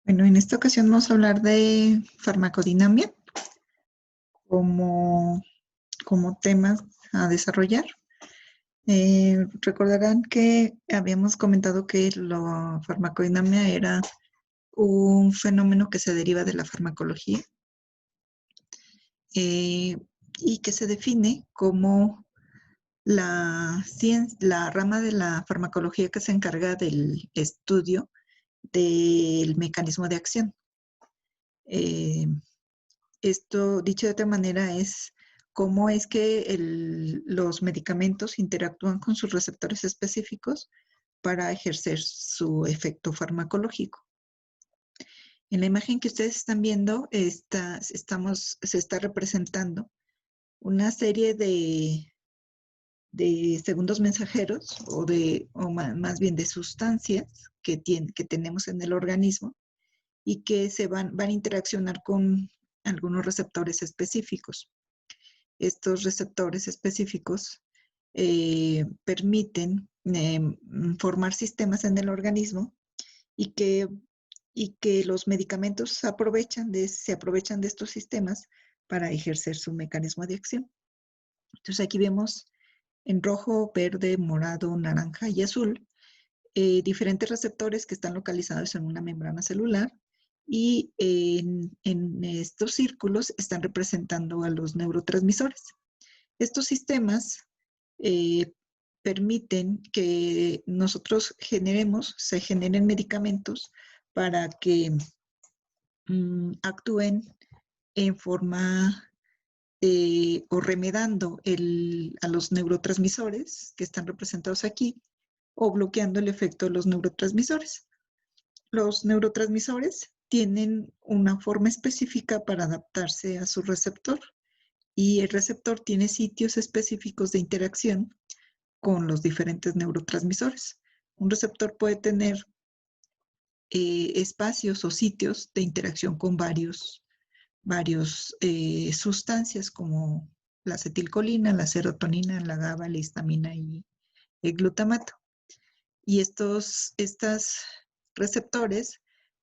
Bueno, en esta ocasión vamos a hablar de farmacodinámica como, como temas a desarrollar. Recordarán que habíamos comentado que la farmacodinámica era un fenómeno que se deriva de la farmacología eh, y que se define como la rama de la farmacología que se encarga del estudio del mecanismo de acción. Eh, Esto, dicho de otra manera, es cómo es que los medicamentos interactúan con sus receptores específicos para ejercer su efecto farmacológico. En la imagen que ustedes están viendo, se está representando una serie de segundos mensajeros más bien de sustancias que tenemos en el organismo y que van a interaccionar con algunos receptores específicos. Estos receptores específicos permiten formar sistemas en el organismo y que, y que los medicamentos se aprovechan de estos sistemas para ejercer su mecanismo de acción. Entonces aquí vemos en rojo, verde, morado, naranja y azul diferentes receptores que están localizados en una membrana celular y en estos círculos están representando a los neurotransmisores. Estos sistemas eh, permiten que nosotros se generen medicamentos para que actúen en forma o remedando a los neurotransmisores que están representados aquí o bloqueando el efecto de los neurotransmisores. Los neurotransmisores tienen una forma específica para adaptarse a su receptor y el receptor tiene sitios específicos de interacción con los diferentes neurotransmisores. Un receptor puede tener espacios o sitios de interacción con varios sustancias como la acetilcolina, la serotonina, la GABA, la histamina y el glutamato. Y estas receptores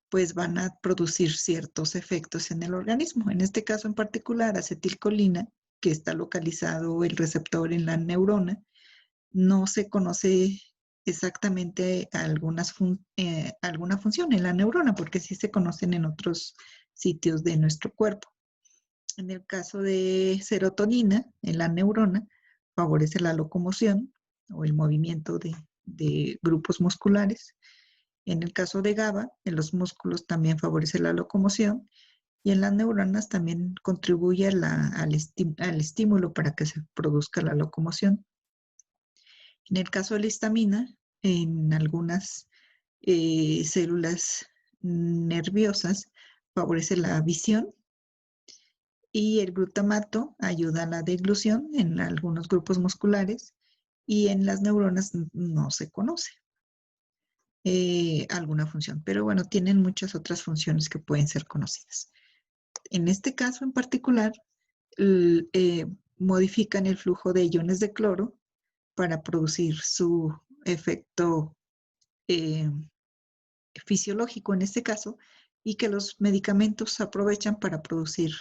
pues van a producir ciertos efectos en el organismo. En este caso en particular, acetilcolina, que está localizado el receptor en la neurona, no se conoce exactamente alguna función en la neurona, porque sí se conocen en otros sitios de nuestro cuerpo. En el caso de serotonina, en la neurona, favorece la locomoción o el movimiento de grupos musculares. En el caso de GABA, en los músculos también favorece la locomoción y en las neuronas también contribuye al estímulo para que se produzca la locomoción. En el caso de la histamina, en algunas células nerviosas favorece la visión y el glutamato ayuda a la deglución en algunos grupos musculares y en las neuronas no se conoce alguna función, pero bueno, tienen muchas otras funciones que pueden ser conocidas. En este caso en particular, modifican el flujo de iones de cloro para producir su efecto eh, fisiológico en este caso y que los medicamentos aprovechan para producir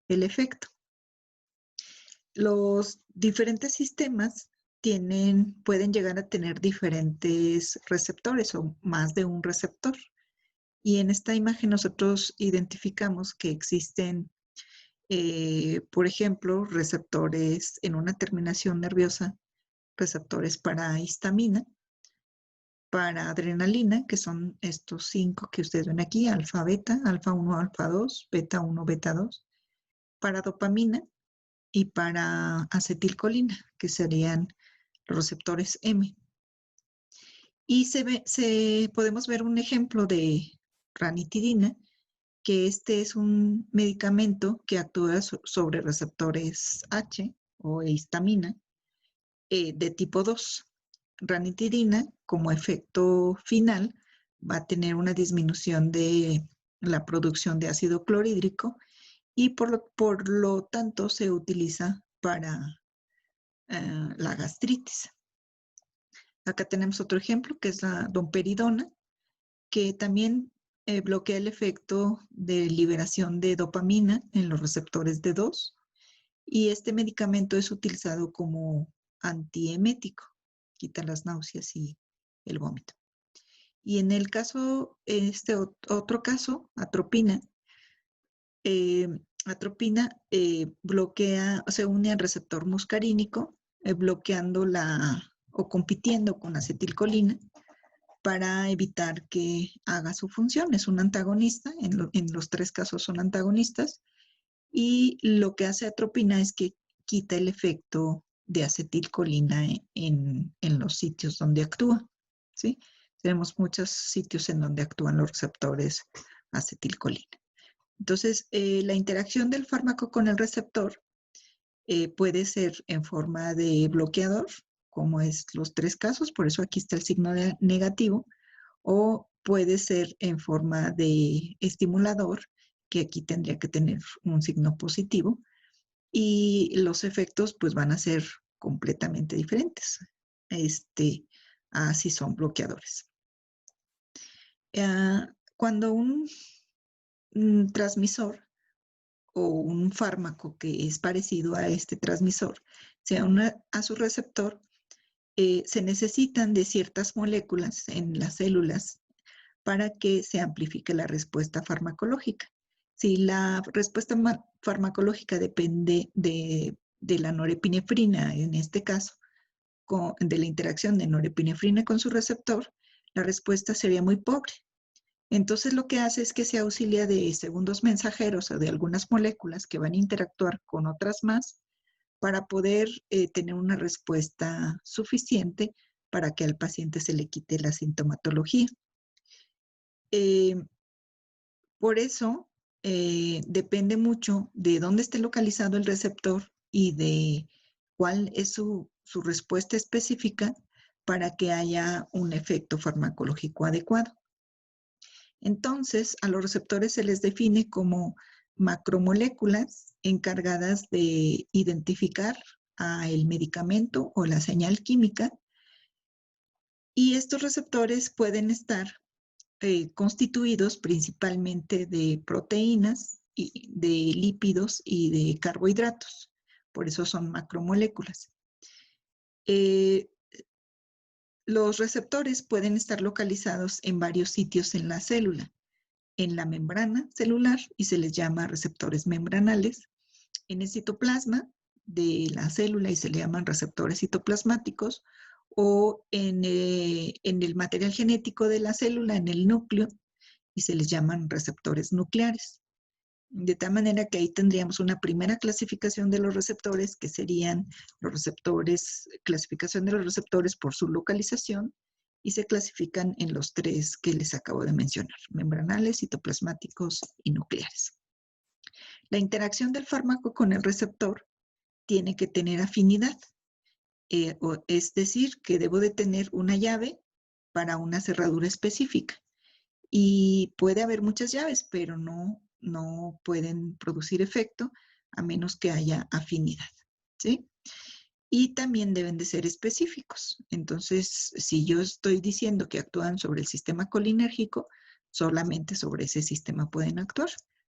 el efecto. Los diferentes sistemas pueden llegar a tener diferentes receptores o más de un receptor. Y en esta imagen nosotros identificamos que existen, por ejemplo, receptores en una terminación nerviosa, receptores para histamina, para adrenalina, que son estos 5 que ustedes ven aquí, alfa, beta, alfa 1, alfa 2, beta 1, beta 2, para dopamina y para acetilcolina, que serían los receptores M. Y podemos ver un ejemplo de ranitidina, que este es un medicamento que actúa sobre receptores H o histamina de tipo 2. Ranitidina, como efecto final, va a tener una disminución de la producción de ácido clorhídrico y por lo tanto se utiliza para la gastritis. Acá tenemos otro ejemplo que es la domperidona, que también bloquea el efecto de liberación de dopamina en los receptores D2 y este medicamento es utilizado como antiemético, quita las náuseas y el vómito. Y en el caso, otro caso, atropina, bloquea, se une al receptor muscarínico, bloqueando o compitiendo con acetilcolina para evitar que haga su función. Es un antagonista, en los tres casos son antagonistas, y lo que hace atropina es que quita el efecto de acetilcolina en los sitios donde actúa, ¿sí? Tenemos muchos sitios en donde actúan los receptores acetilcolina. Entonces, la interacción del fármaco con el receptor puede ser en forma de bloqueador, como es los tres casos, por eso aquí está el signo negativo, o puede ser en forma de estimulador, que aquí tendría que tener un signo positivo, y los efectos pues van a ser completamente diferentes, si son bloqueadores. Cuando un transmisor o un fármaco que es parecido a este transmisor se une a su receptor, se necesitan de ciertas moléculas en las células para que se amplifique la respuesta farmacológica. Si la respuesta farmacológica depende de la norepinefrina, en este caso, de la interacción de norepinefrina con su receptor, la respuesta sería muy pobre. Entonces lo que hace es que se auxilia de segundos mensajeros o de algunas moléculas que van a interactuar con otras más para poder tener una respuesta suficiente para que al paciente se le quite la sintomatología. Por eso depende mucho de dónde esté localizado el receptor y de cuál es su respuesta específica para que haya un efecto farmacológico adecuado. Entonces, a los receptores se les define como macromoléculas encargadas de identificar el medicamento o la señal química, y estos receptores pueden estar constituidos principalmente de proteínas, de lípidos y de carbohidratos. Por eso son macromoléculas. Los receptores pueden estar localizados en varios sitios en la célula, en la membrana celular, y se les llama receptores membranales, en el citoplasma de la célula y se le llaman receptores citoplasmáticos, o en el material genético de la célula, en el núcleo, y se les llaman receptores nucleares. De tal manera que ahí tendríamos una primera clasificación de los receptores, que serían los receptores, clasificación de los receptores por su localización, y se clasifican en los tres que les acabo de mencionar: membranales, citoplasmáticos y nucleares. La interacción del fármaco con el receptor tiene que tener afinidad, es decir, que debo de tener una llave para una cerradura específica. Y puede haber muchas llaves, pero no pueden producir efecto a menos que haya afinidad, ¿sí? Y también deben de ser específicos. Entonces, si yo estoy diciendo que actúan sobre el sistema colinérgico, solamente sobre ese sistema pueden actuar.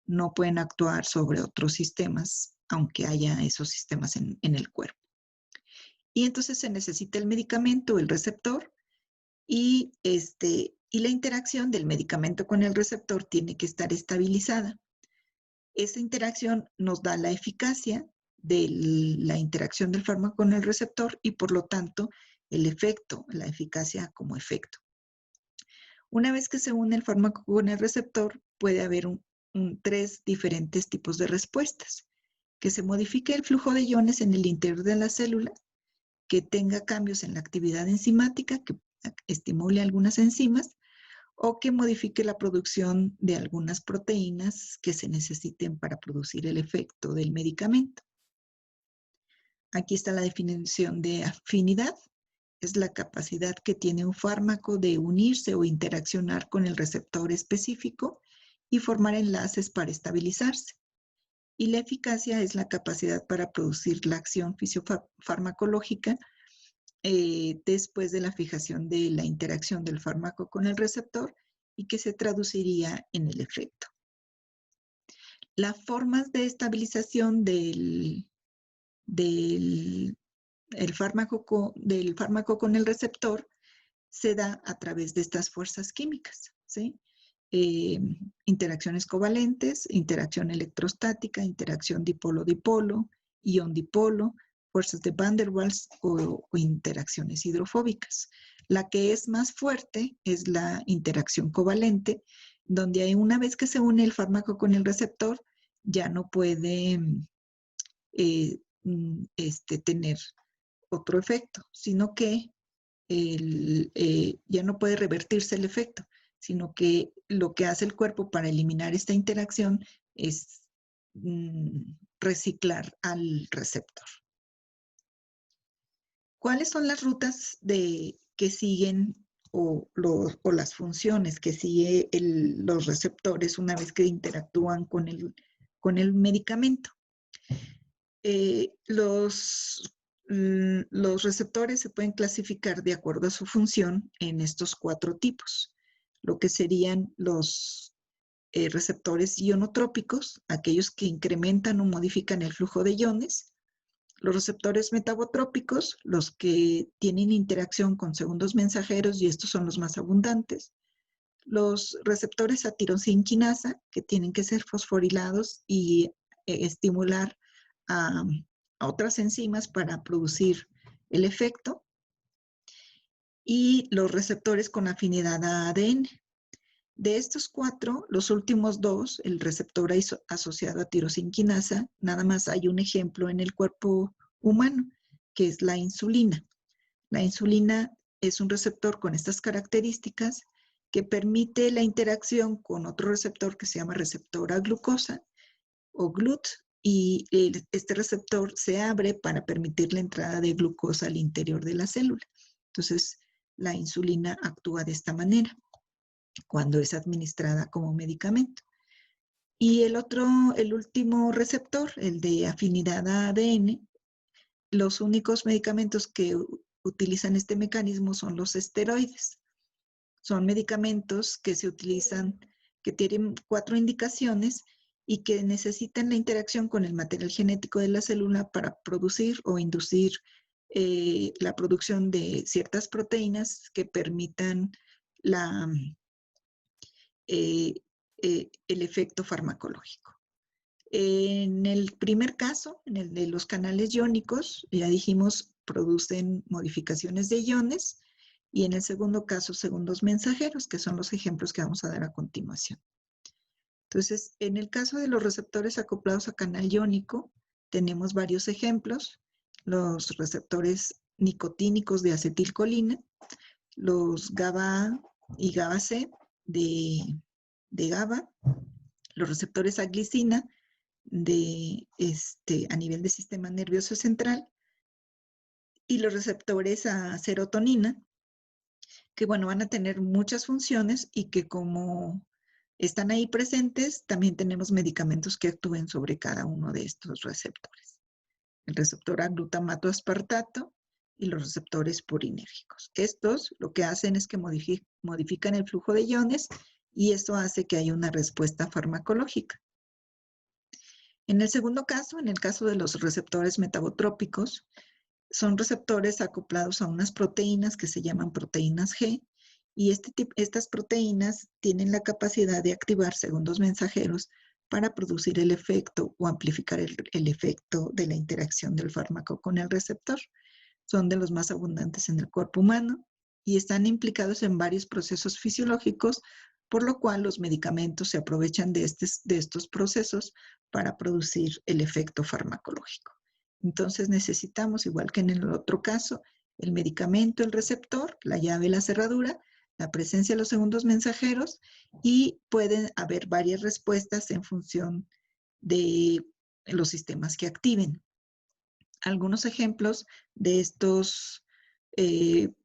No pueden actuar sobre otros sistemas, aunque haya esos sistemas en el cuerpo. Y entonces se necesita el medicamento, el receptor, y la interacción del medicamento con el receptor tiene que estar estabilizada. Esa interacción nos da la eficacia de la interacción del fármaco con el receptor y por lo tanto el efecto, la eficacia como efecto. Una vez que se une el fármaco con el receptor, puede haber tres diferentes tipos de respuestas: que se modifique el flujo de iones en el interior de la célula, que tenga cambios en la actividad enzimática, que estimule algunas enzimas, o que modifique la producción de algunas proteínas que se necesiten para producir el efecto del medicamento. Aquí está la definición de afinidad. Es la capacidad que tiene un fármaco de unirse o interaccionar con el receptor específico y formar enlaces para estabilizarse. Y la eficacia es la capacidad para producir la acción fisiofarmacológica después de la fijación de la interacción del fármaco con el receptor y que se traduciría en el efecto. Las formas de estabilización del fármaco con el receptor se da a través de estas fuerzas químicas, ¿sí? Interacciones covalentes, interacción electrostática, interacción dipolo-dipolo, ion-dipolo, fuerzas de Van der Waals o interacciones hidrofóbicas. La que es más fuerte es la interacción covalente, donde una vez que se une el fármaco con el receptor, ya no puede tener otro efecto, sino que ya no puede revertirse el efecto, sino que lo que hace el cuerpo para eliminar esta interacción es reciclar al receptor. ¿Cuáles son las rutas que siguen o las funciones que siguen los receptores una vez que interactúan con el medicamento? Los receptores se pueden clasificar de acuerdo a su función en estos 4 tipos, lo que serían los receptores ionotrópicos, aquellos que incrementan o modifican el flujo de iones, los receptores metabotrópicos, los que tienen interacción con segundos mensajeros, y estos son los más abundantes, los receptores a tirosina quinasa, que tienen que ser fosforilados y estimular a otras enzimas para producir el efecto, y los receptores con afinidad a ADN. De estos 4, los últimos 2, el receptor asociado a tirosina quinasa, nada más hay un ejemplo en el cuerpo humano, que es la insulina. La insulina es un receptor con estas características que permite la interacción con otro receptor que se llama receptor a glucosa o GLUT, y este receptor se abre para permitir la entrada de glucosa al interior de la célula. Entonces, la insulina actúa de esta manera cuando es administrada como medicamento. Y el último receptor, el de afinidad a ADN, los únicos medicamentos que utilizan este mecanismo son los esteroides. Son medicamentos que se utilizan, que tienen 4 indicaciones y que necesitan la interacción con el material genético de la célula para producir o inducir la producción de ciertas proteínas que permitan el efecto farmacológico. En el primer caso, en el de los canales iónicos, ya dijimos, producen modificaciones de iones, y en el segundo caso, segundos mensajeros, que son los ejemplos que vamos a dar a continuación. Entonces, en el caso de los receptores acoplados a canal iónico, tenemos varios ejemplos: los receptores nicotínicos de acetilcolina, los GABA y GABA-C de GABA, los receptores a glicina a nivel del sistema nervioso central, y los receptores a serotonina, que bueno, van a tener muchas funciones y que como están ahí presentes, también tenemos medicamentos que actúen sobre cada uno de estos receptores. El receptor a glutamato aspartato y los receptores purinérgicos. Estos lo que hacen es que modifican el flujo de iones, y esto hace que haya una respuesta farmacológica. En el segundo caso, en el caso de los receptores metabotrópicos, son receptores acoplados a unas proteínas que se llaman proteínas G, y estas proteínas tienen la capacidad de activar segundos mensajeros para producir el efecto o amplificar el efecto de la interacción del fármaco con el receptor. Son de los más abundantes en el cuerpo humano y están implicados en varios procesos fisiológicos, por lo cual los medicamentos se aprovechan de estos procesos para producir el efecto farmacológico. Entonces necesitamos, igual que en el otro caso, el medicamento, el receptor, la llave, la cerradura, la presencia de los segundos mensajeros, y pueden haber varias respuestas en función de los sistemas que activen. Algunos ejemplos de estos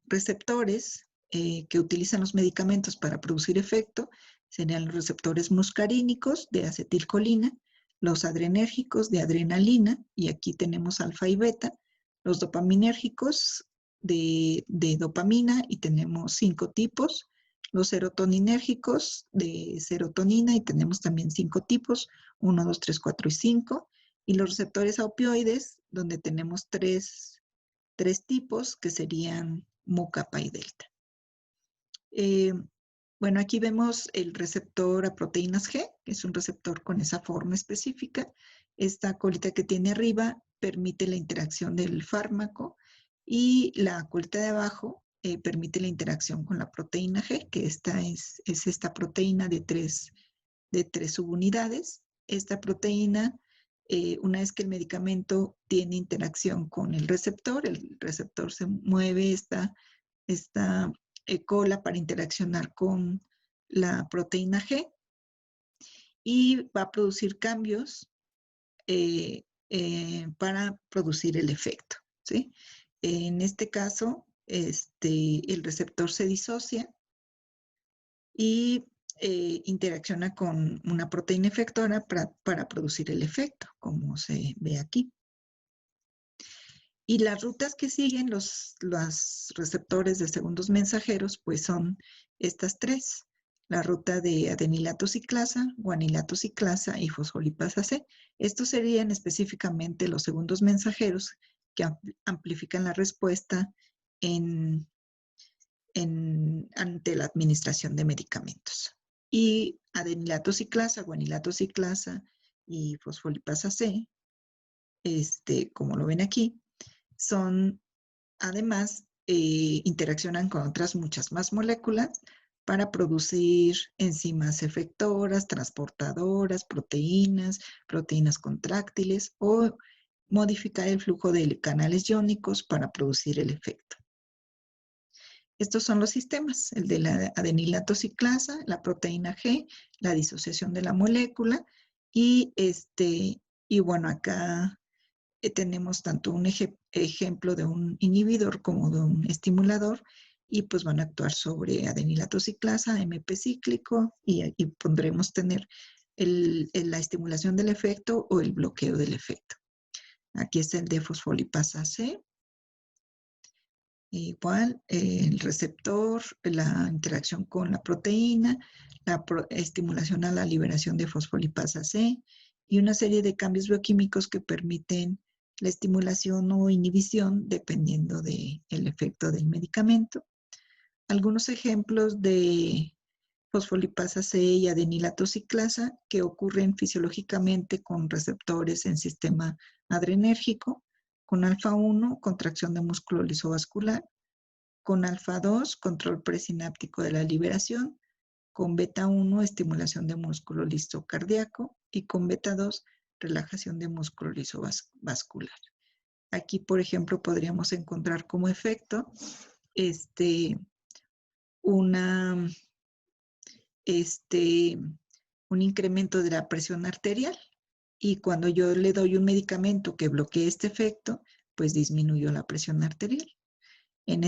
receptores que utilizan los medicamentos para producir efecto serían los receptores muscarínicos de acetilcolina, los adrenérgicos de adrenalina, y aquí tenemos alfa y beta, los dopaminérgicos de dopamina, y tenemos 5 tipos, los serotoninérgicos de serotonina, y tenemos también 5 tipos, 1, 2, 3, 4 y 5, y los receptores a opioides, donde tenemos 3 tipos, que serían mu, kappa y delta. Bueno, aquí vemos el receptor a proteínas G, que es un receptor con esa forma específica. Esta colita que tiene arriba permite la interacción del fármaco, y la colita de abajo permite la interacción con la proteína G, que esta es esta proteína de tres subunidades. Esta proteína, una vez que el medicamento tiene interacción con el receptor se mueve esta cola para interaccionar con la proteína G, y va a producir cambios para producir el efecto, ¿sí? En este caso, el receptor se disocia y interacciona con una proteína efectora para producir el efecto, como se ve aquí. Y las rutas que siguen los receptores de segundos mensajeros, pues son estas 3. La ruta de adenilato ciclasa, guanilato ciclasa y fosfolipasa C. Estos serían específicamente los segundos mensajeros que amplifican la respuesta ante la administración de medicamentos. Y adenilato ciclasa, guanilato ciclasa y fosfolipasa C, como lo ven aquí, además, interaccionan con otras muchas más moléculas para producir enzimas efectoras, transportadoras, proteínas contráctiles, o modificar el flujo de canales iónicos para producir el efecto. Estos son los sistemas: el de la adenilato ciclasa, la proteína G, la disociación de la molécula, y bueno, acá tenemos tanto un ejemplo de un inhibidor como de un estimulador, y pues van a actuar sobre adenilato ciclasa, MP cíclico, y aquí pondremos tener la estimulación del efecto o el bloqueo del efecto. Aquí está el de fosfolipasa C. Igual, el receptor, la interacción con la proteína, la estimulación a la liberación de fosfolipasa C, y una serie de cambios bioquímicos que permiten la estimulación o inhibición dependiendo del efecto del medicamento. Algunos ejemplos de fosfolipasa C y adenilato ciclasa que ocurren fisiológicamente con receptores en sistema adrenérgico: con alfa-1, contracción de músculo lisovascular; con alfa-2, control presináptico de la liberación; con beta-1, estimulación de músculo lisocardíaco; y con beta-2, relajación de músculo lisovascular. Aquí, por ejemplo, podríamos encontrar como efecto un incremento de la presión arterial, y cuando yo le doy un medicamento que bloquee este efecto, pues disminuyó la presión arterial. En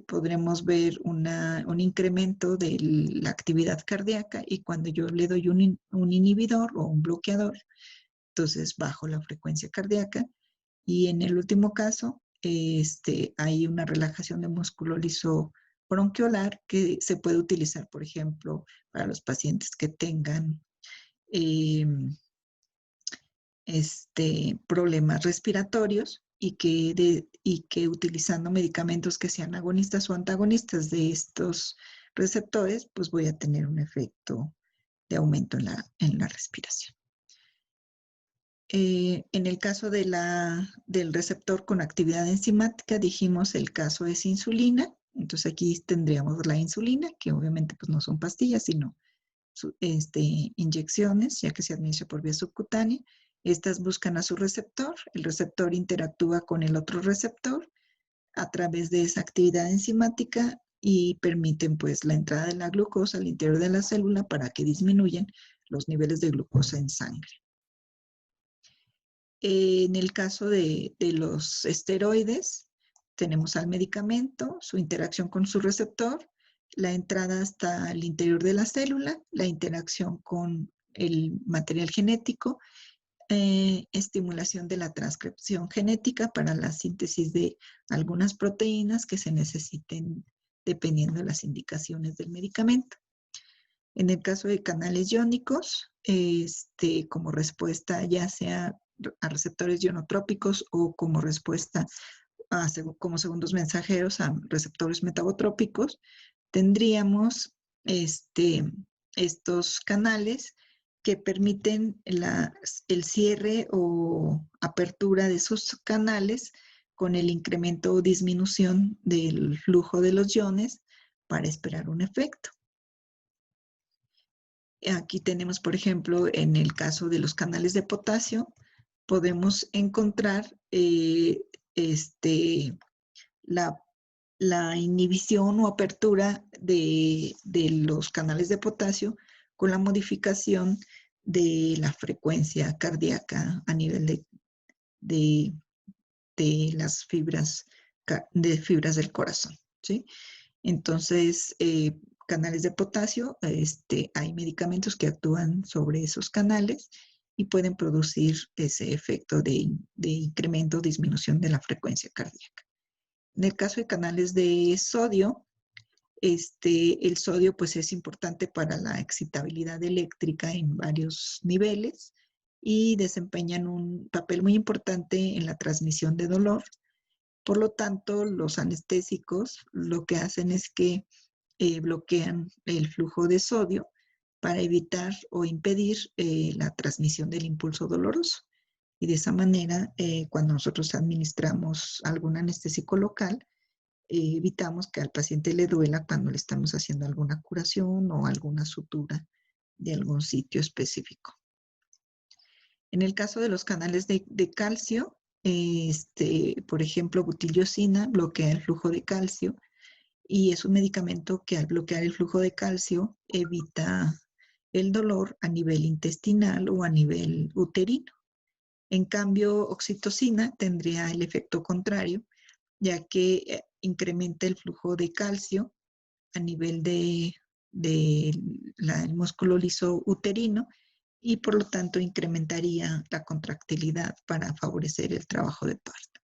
podremos ver un incremento de la actividad cardíaca, y cuando yo le doy un inhibidor o un bloqueador, entonces bajo la frecuencia cardíaca. Y en el último caso, hay una relajación de músculo liso bronquiolar que se puede utilizar, por ejemplo, para los pacientes que tengan problemas respiratorios, y que utilizando medicamentos que sean agonistas o antagonistas de estos receptores, pues voy a tener un efecto de aumento en la respiración. En el caso del receptor con actividad enzimática, dijimos, el caso es insulina. Entonces aquí tendríamos la insulina, que obviamente pues no son pastillas, sino inyecciones, ya que se administra por vía subcutánea. Estas buscan a su receptor, el receptor interactúa con el otro receptor a través de esa actividad enzimática, y permiten pues la entrada de la glucosa al interior de la célula para que disminuyan los niveles de glucosa en sangre. En el caso de los esteroides, tenemos al medicamento, su interacción con su receptor, la entrada hasta el interior de la célula, la interacción con el material genético, estimulación de la transcripción genética para la síntesis de algunas proteínas que se necesiten dependiendo de las indicaciones del medicamento. En el caso de canales iónicos, como respuesta ya sea a receptores ionotrópicos o como respuesta como segundos mensajeros a receptores metabotrópicos, tendríamos estos canales que permiten el cierre o apertura de esos canales con el incremento o disminución del flujo de los iones para esperar un efecto. Aquí tenemos, por ejemplo, en el caso de los canales de potasio, podemos encontrar la inhibición o apertura de los canales de potasio con la modificación de la frecuencia cardíaca a nivel de las fibras del corazón, ¿sí? Entonces, canales de potasio, hay medicamentos que actúan sobre esos canales y pueden producir ese efecto de incremento o disminución de la frecuencia cardíaca. En el caso de canales de sodio, el sodio pues es importante para la excitabilidad eléctrica en varios niveles y desempeñan un papel muy importante en la transmisión de dolor. Por lo tanto, los anestésicos lo que hacen es que bloquean el flujo de sodio para evitar o impedir la transmisión del impulso doloroso. Y de esa manera, cuando nosotros administramos algún anestésico local, evitamos que al paciente le duela cuando le estamos haciendo alguna curación o alguna sutura de algún sitio específico. En el caso de los canales de calcio, por ejemplo, butiliosina bloquea el flujo de calcio y es un medicamento que al bloquear el flujo de calcio evita el dolor a nivel intestinal o a nivel uterino. En cambio, oxitocina tendría el efecto contrario, ya que incrementa el flujo de calcio a nivel del músculo liso uterino y por lo tanto incrementaría la contractilidad para favorecer el trabajo de parto.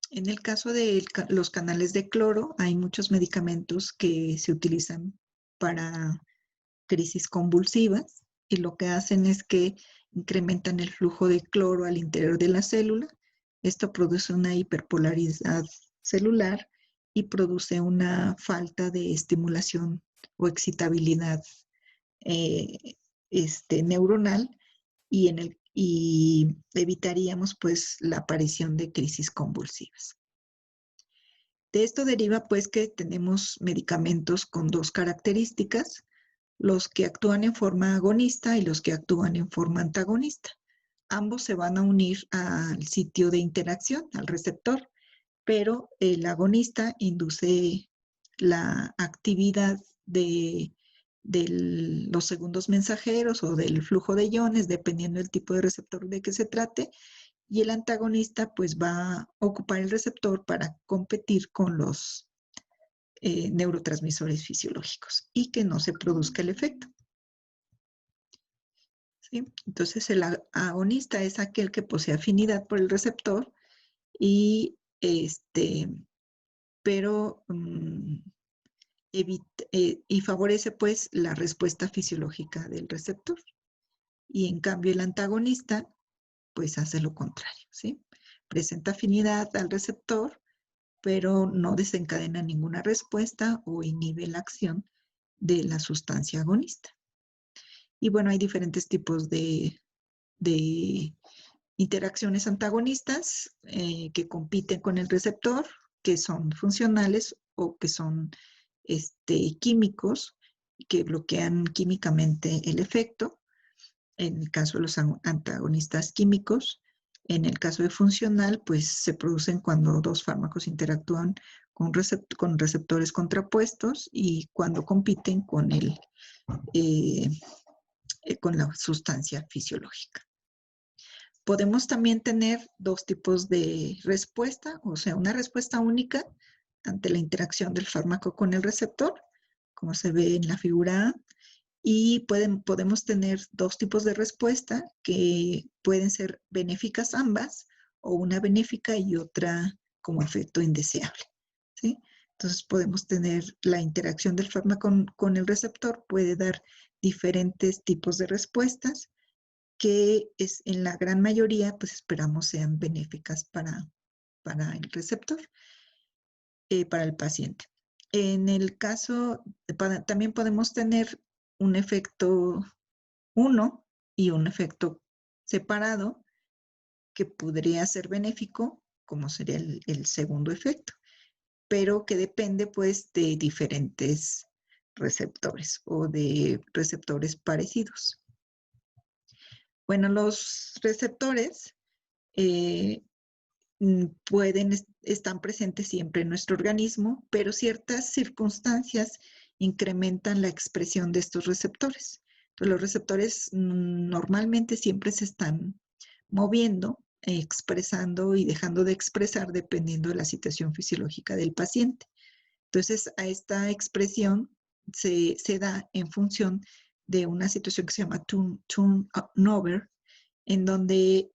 En el caso de los canales de cloro, hay muchos medicamentos que se utilizan para crisis convulsivas y lo que hacen es que incrementan el flujo de cloro al interior de la célula. Esto produce una hiperpolaridad celular y produce una falta de estimulación o excitabilidad neuronal y evitaríamos pues la aparición de crisis convulsivas. De esto deriva pues que tenemos medicamentos con dos características, los que actúan en forma agonista y los que actúan en forma antagonista. Ambos se van a unir al sitio de interacción, al receptor, pero el agonista induce la actividad de los segundos mensajeros o del flujo de iones, dependiendo del tipo de receptor de que se trate, y el antagonista pues va a ocupar el receptor para competir con los neurotransmisores fisiológicos y que no se produzca el efecto. ¿Sí? Entonces el agonista es aquel que posee afinidad por el receptor y y favorece pues la respuesta fisiológica del receptor. Y en cambio el antagonista pues hace lo contrario, ¿sí? Presenta afinidad al receptor, pero no desencadena ninguna respuesta o inhibe la acción de la sustancia agonista. Y bueno, hay diferentes tipos de interacciones antagonistas que compiten con el receptor, que son funcionales o que son químicos, que bloquean químicamente el efecto. En el caso de los antagonistas químicos, en el caso de funcional, pues se producen cuando dos fármacos interactúan con receptores contrapuestos y cuando compiten con la sustancia fisiológica. Podemos también tener dos tipos de respuesta, o sea, una respuesta única ante la interacción del fármaco con el receptor, como se ve en la figura A, y podemos tener dos tipos de respuesta que pueden ser benéficas ambas, o una benéfica y otra como efecto indeseable, ¿sí? Entonces podemos tener la interacción del fármaco con el receptor, puede dar diferentes tipos de respuestas que en la gran mayoría pues esperamos sean benéficas para el receptor, para el paciente. En el caso, también podemos tener un efecto 1 y un efecto separado que podría ser benéfico, como sería el segundo efecto, pero que depende pues de diferentes receptores o de receptores parecidos. Bueno, los receptores están presentes siempre en nuestro organismo, pero ciertas circunstancias incrementan la expresión de estos receptores. Entonces, los receptores normalmente siempre se están moviendo, expresando y dejando de expresar dependiendo de la situación fisiológica del paciente. Entonces, a esta expresión se da en función de una situación que se llama turnover, en donde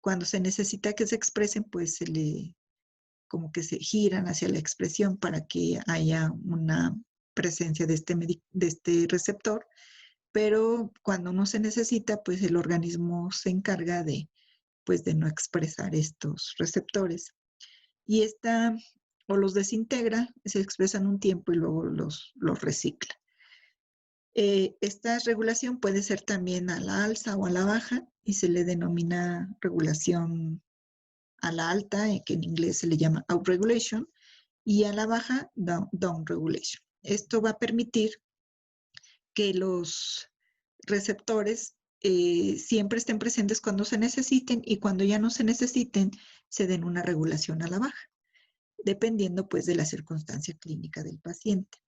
cuando se necesita que se expresen, pues como que se giran hacia la expresión para que haya una presencia de este receptor, pero cuando no se necesita, pues el organismo se encarga pues de no expresar estos receptores. Y o los desintegra, se expresan un tiempo y luego los recicla. Esta regulación puede ser también a la alza o a la baja y se le denomina regulación a la alta, que en inglés se le llama outregulation, y a la baja downregulation. Esto va a permitir que los receptores siempre estén presentes cuando se necesiten y cuando ya no se necesiten se den una regulación a la baja, dependiendo pues de la circunstancia clínica del paciente.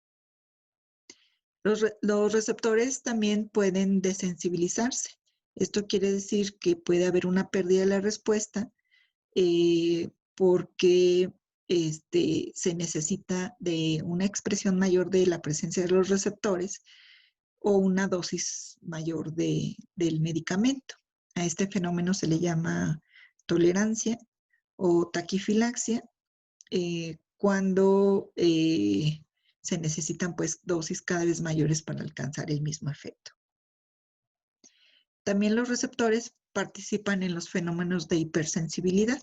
Los receptores también pueden desensibilizarse. Esto quiere decir que puede haber una pérdida de la respuesta porque se necesita de una expresión mayor de la presencia de los receptores o una dosis mayor del medicamento. A este fenómeno se le llama tolerancia o taquifilaxia cuando se necesitan pues dosis cada vez mayores para alcanzar el mismo efecto. También los receptores participan en los fenómenos de hipersensibilidad,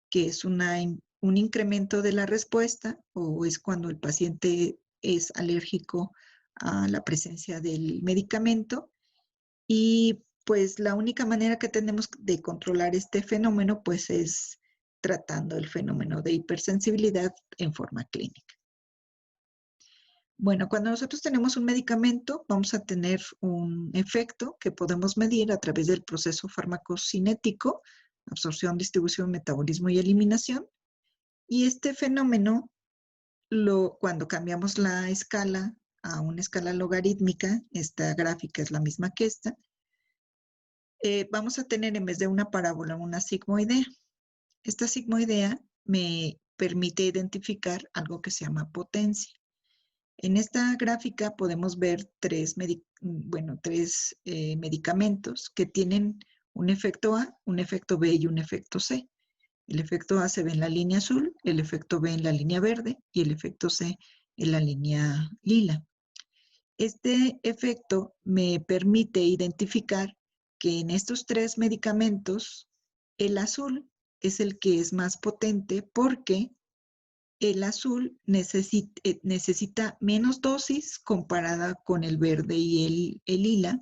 que es un incremento de la respuesta o es cuando el paciente es alérgico a la presencia del medicamento y pues la única manera que tenemos de controlar este fenómeno pues es tratando el fenómeno de hipersensibilidad en forma clínica. Bueno, cuando nosotros tenemos un medicamento, vamos a tener un efecto que podemos medir a través del proceso farmacocinético, absorción, distribución, metabolismo y eliminación. Y este fenómeno, cuando cambiamos la escala a una escala logarítmica, esta gráfica es la misma que esta, vamos a tener en vez de una parábola una sigmoidea. Esta sigmoidea me permite identificar algo que se llama potencia. En esta gráfica podemos ver tres medicamentos que tienen un efecto A, un efecto B y un efecto C. El efecto A se ve en la línea azul, el efecto B en la línea verde y el efecto C en la línea lila. Este efecto me permite identificar que en estos tres medicamentos el azul es el que es más potente porque el azul necesita menos dosis comparada con el verde y el lila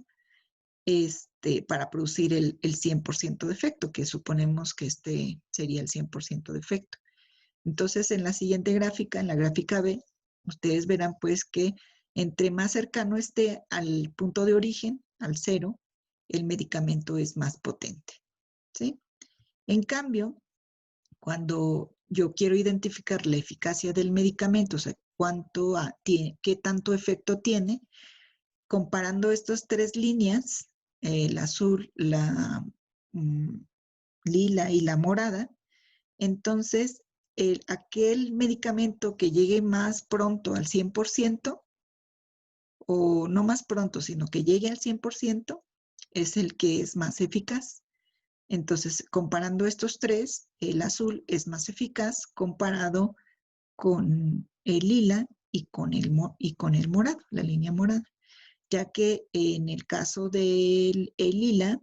para producir el 100% de efecto, que suponemos que este sería el 100% de efecto. Entonces, en la siguiente gráfica, en la gráfica B, ustedes verán pues que entre más cercano esté al punto de origen, al 0, el medicamento es más potente, ¿sí? En cambio, cuando yo quiero identificar la eficacia del medicamento, o sea, qué tanto efecto tiene, comparando estas tres líneas, el azul, la lila y la morada, entonces aquel medicamento que llegue más pronto al 100%, o no más pronto, sino que llegue al 100%, es el que es más eficaz. Entonces, comparando estos tres, el azul es más eficaz comparado con el lila y con el morado, la línea morada, ya que en el caso del el lila,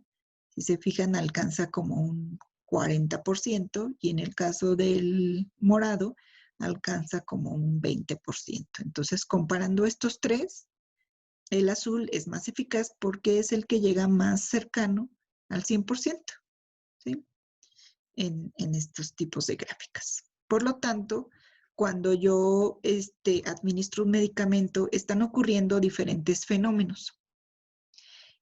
si se fijan, alcanza como un 40% y en el caso del morado alcanza como un 20%. Entonces, comparando estos tres, el azul es más eficaz porque es el que llega más cercano al 100%, ¿sí? En estos tipos de gráficas. Por lo tanto, cuando yo administro un medicamento, están ocurriendo diferentes fenómenos.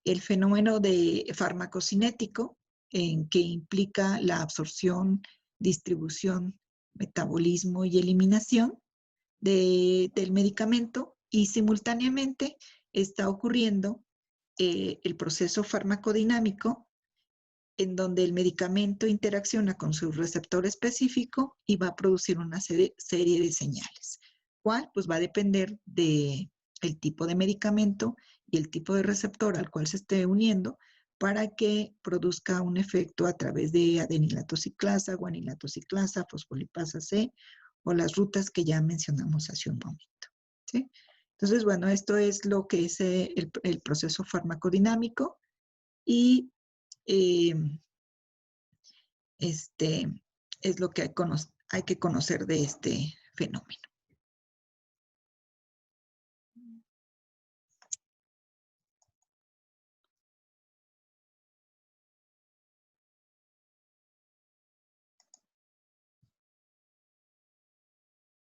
El fenómeno de farmacocinético, en que implica la absorción, distribución, metabolismo y eliminación del medicamento, y simultáneamente está ocurriendo el proceso farmacodinámico, en donde el medicamento interacciona con su receptor específico y va a producir una serie de señales. ¿Cuál? Pues va a depender del tipo de medicamento y el tipo de receptor al cual se esté uniendo para que produzca un efecto a través de adenilato ciclasa, guanilato ciclasa, fosfolipasa C o las rutas que ya mencionamos hace un momento, ¿sí? Entonces, bueno, esto es lo que es el proceso farmacodinámico y eh, este es lo que hay que conocer de este fenómeno.